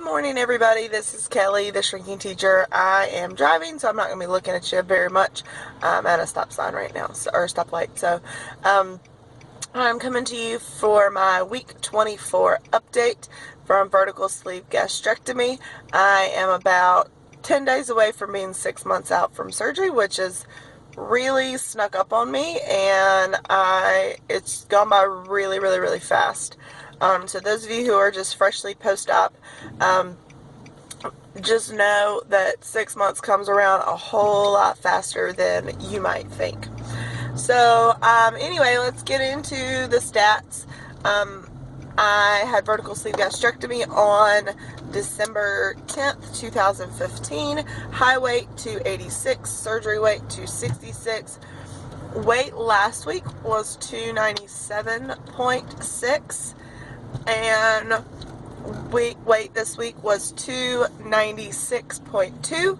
Good morning, everybody. This is Kelly, the shrinking teacher. I am driving, so I'm not going to be looking at you very much. I'm at a stop sign right now, or stoplight. So, I'm coming to you for my week 24 update from vertical sleeve gastrectomy. I am about 10 days away from being 6 months out from surgery, which is really snuck up on me, and it's gone by really, really, really fast. So those of you who are just freshly post-op, just know that 6 months comes around a whole lot faster than you might think. So, anyway, let's get into the stats. I had vertical sleeve gastrectomy on December 10th, 2015. High weight 286, surgery weight 266. Weight last week was 297.6, and weight this week was 296.2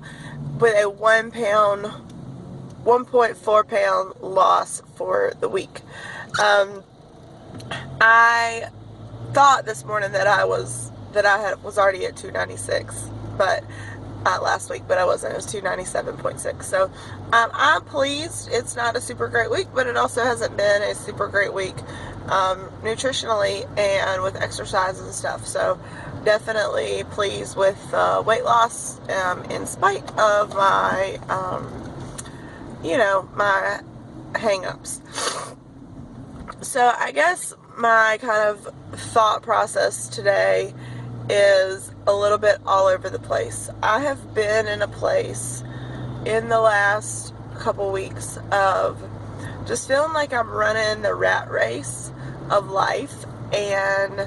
with a 1.4 pound loss for the week. I thought this morning that I was already at 296, but last week, but I wasn't. It was 297.6. So I'm pleased. It's not a super great week, but it also hasn't been a super great week nutritionally and with exercise and stuff. So definitely pleased with weight loss in spite of my my hang-ups. So I guess my kind of thought process today is a little bit all over the place. I have been in a place in the last couple weeks of just feeling like I'm running the rat race of life and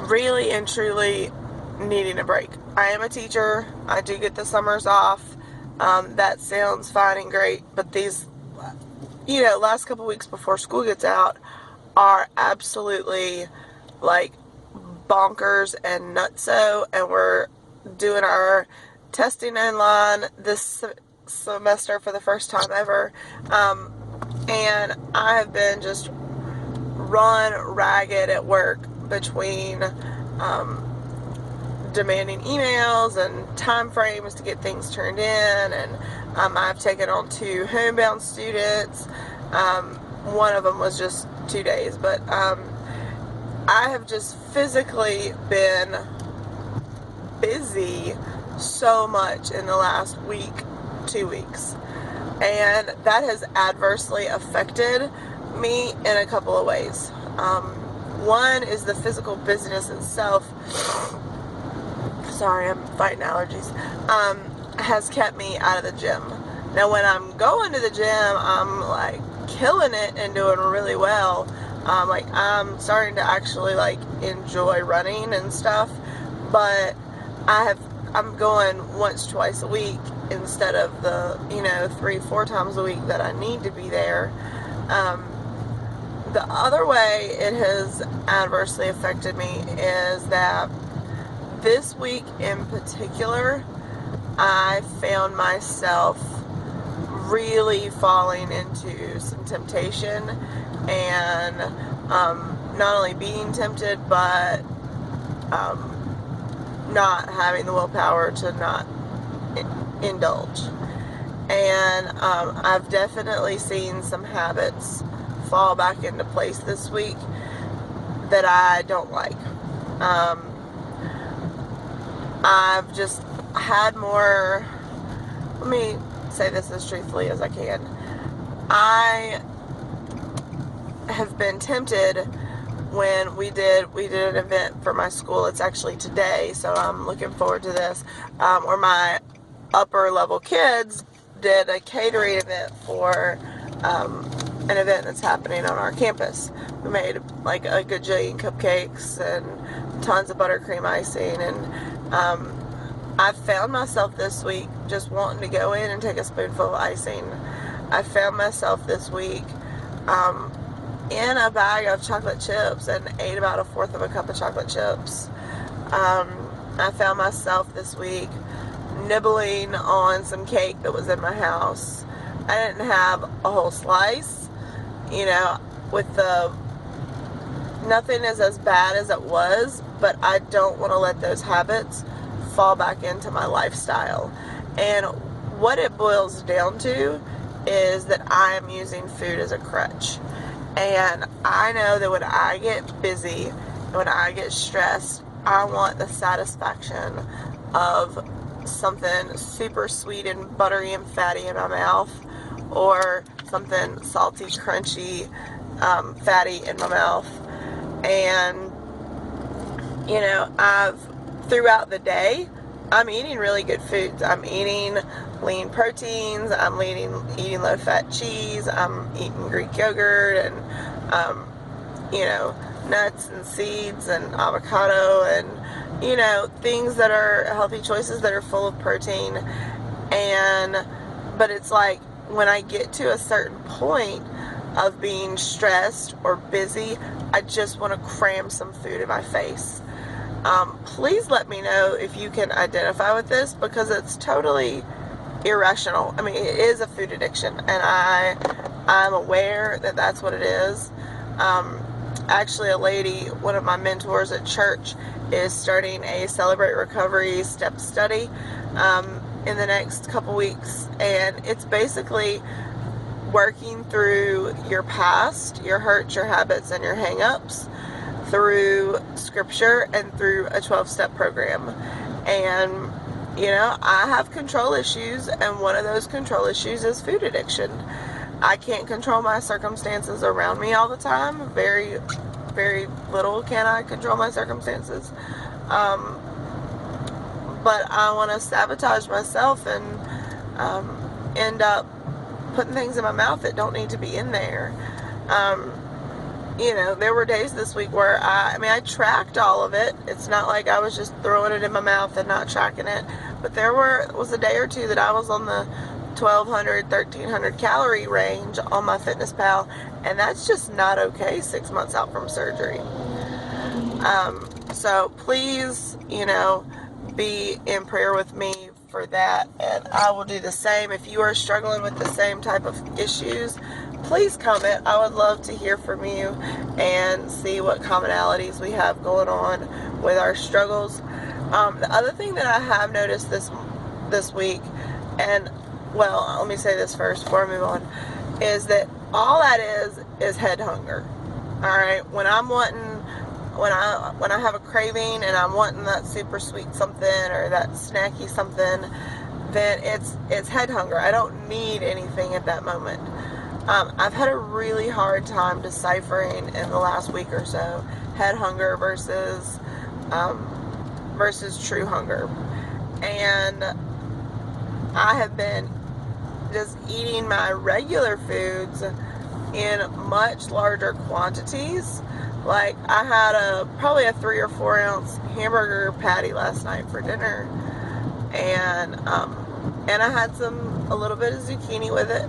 really and truly needing a break. I am a teacher. I do get the summers off. That sounds fine and great, but these, last couple weeks before school gets out are absolutely like bonkers and nutso, and we're doing our testing online this semester for the first time ever, and I have been just run ragged at work between demanding emails and time frames to get things turned in, and I've taken on 2 homebound students. One of them was just 2 days, but I have just physically been busy so much in the last week, 2 weeks, and that has adversely affected me in a couple of ways. One is the physical busyness itself. Sorry, I'm fighting allergies. Has kept me out of the gym. Now, when I'm going to the gym, I'm like killing it and doing really well. I'm starting to actually enjoy running and stuff, but I'm going once, twice a week instead of the 3-4 times a week that I need to be there. The other way it has adversely affected me is that this week in particular, I found myself really falling into some temptation, and not only being tempted, but not having the willpower to not indulge. And I've definitely seen some habits fall back into place this week that I don't like. I've just had more, let me say this as truthfully as I can. I have been tempted when we did an event for my school. It's actually today, so I'm looking forward to this, where my upper level kids did a catering event for an event that's happening on our campus. We made a gajillion cupcakes and tons of buttercream icing, and I found myself this week just wanting to go in and take a spoonful of icing. I found myself this week in a bag of chocolate chips and ate about 1/4 of a cup of chocolate chips. I found myself this week nibbling on some cake that was in my house. I didn't have a whole slice, with the nothing is as bad as it was, but I don't want to let those habits fall back into my lifestyle. And what it boils down to is that I am using food as a crutch. And I know that when I get busy, when I get stressed, I want the satisfaction of something super sweet and buttery and fatty in my mouth, or something salty, crunchy, fatty in my mouth. And throughout the day, I'm eating really good foods. I'm eating lean proteins. I'm eating low-fat cheese. I'm eating Greek yogurt and, nuts and seeds and avocado and, things that are healthy choices that are full of protein. But it's like when I get to a certain point of being stressed or busy, I just want to cram some food in my face. Please let me know if you can identify with this, because it's totally irrational. I mean, it is a food addiction, and I'm aware that that's what it is. Actually, a lady, one of my mentors at church, is starting a Celebrate Recovery step study in the next couple weeks, and it's basically working through your past, your hurts, your habits, and your hang-ups through scripture and through a 12-step program. And I have control issues, and one of those control issues is food addiction. I can't control my circumstances around me all the time. Very, very little can I control my circumstances. But I want to sabotage myself and end up putting things in my mouth that don't need to be in there. There were days this week where I tracked all of it. It's not like I was just throwing it in my mouth and not tracking it. But there was a day or two that I was on the 1,200, 1,300 calorie range on my FitnessPal, and that's just not okay 6 months out from surgery. So please, be in prayer with me for that, and I will do the same. If you are struggling with the same type of issues, please comment. I would love to hear from you and see what commonalities we have going on with our struggles. The other thing that I have noticed this week, and let me say this first before I move on, is that all that is head hunger. All right, when I have a craving and I'm wanting that super sweet something or that snacky something, then it's head hunger. I don't need anything at that moment. I've had a really hard time deciphering in the last week or so head hunger versus true hunger. And I have been just eating my regular foods in much larger quantities. Like, I had probably a 3 or 4 ounce hamburger patty last night for dinner, and I had a little bit of zucchini with it,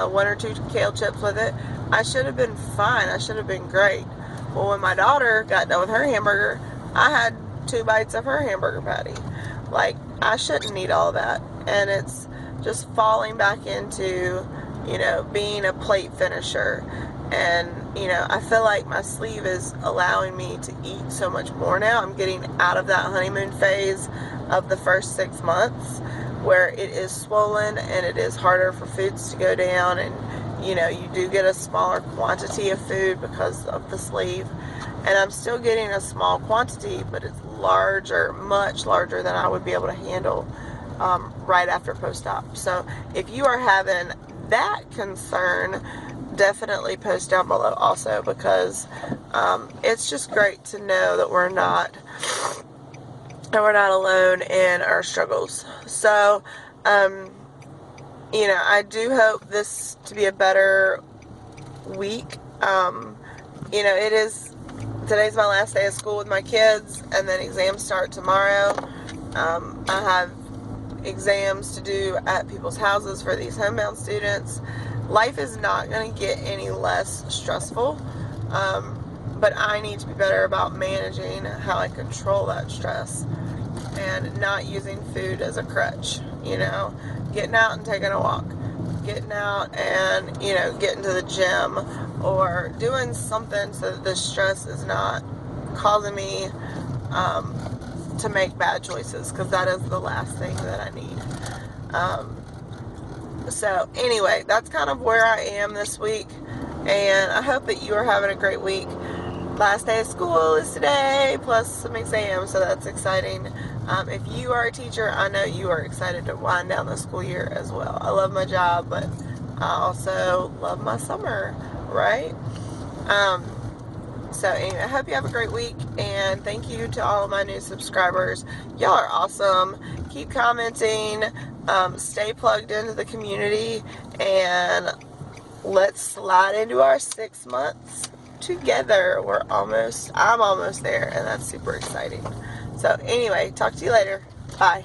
1 or 2 kale chips with it. I should have been fine. I should have been great. Well, when my daughter got done with her hamburger, I had 2 bites of her hamburger patty. Like, I shouldn't eat all that, and it's just falling back into, being a plate finisher. And, I feel like my sleeve is allowing me to eat so much more now. I'm getting out of that honeymoon phase of the first 6 months where it is swollen and it is harder for foods to go down. And, you do get a smaller quantity of food because of the sleeve. And I'm still getting a small quantity, but it's larger, much larger than I would be able to handle right after post-op. So if you are having that concern, definitely post down below also, because it's just great to know that we're not alone in our struggles. So I do hope this to be a better week. Today's my last day of school with my kids, and then exams start tomorrow. I have exams to do at people's houses for these homebound students. Life is not going to get any less stressful, but I need to be better about managing how I control that stress and not using food as a crutch. Getting out and taking a walk, getting out and getting to the gym, or doing something so that this stress is not causing me to make bad choices, because that is the last thing that I need. So anyway, that's kind of where I am this week, and I hope that you are having a great week. Last day of school is today, plus some exams, so that's exciting. If you are a teacher, I know you are excited to wind down the school year as well. I love my job, but I also love my summer, right? So anyway, I hope you have a great week, and thank you to all of my new subscribers. Y'all are awesome. Keep commenting, stay plugged into the community, and let's slide into our 6 months together. I'm almost there, and that's super exciting. So anyway, talk to you later. Bye.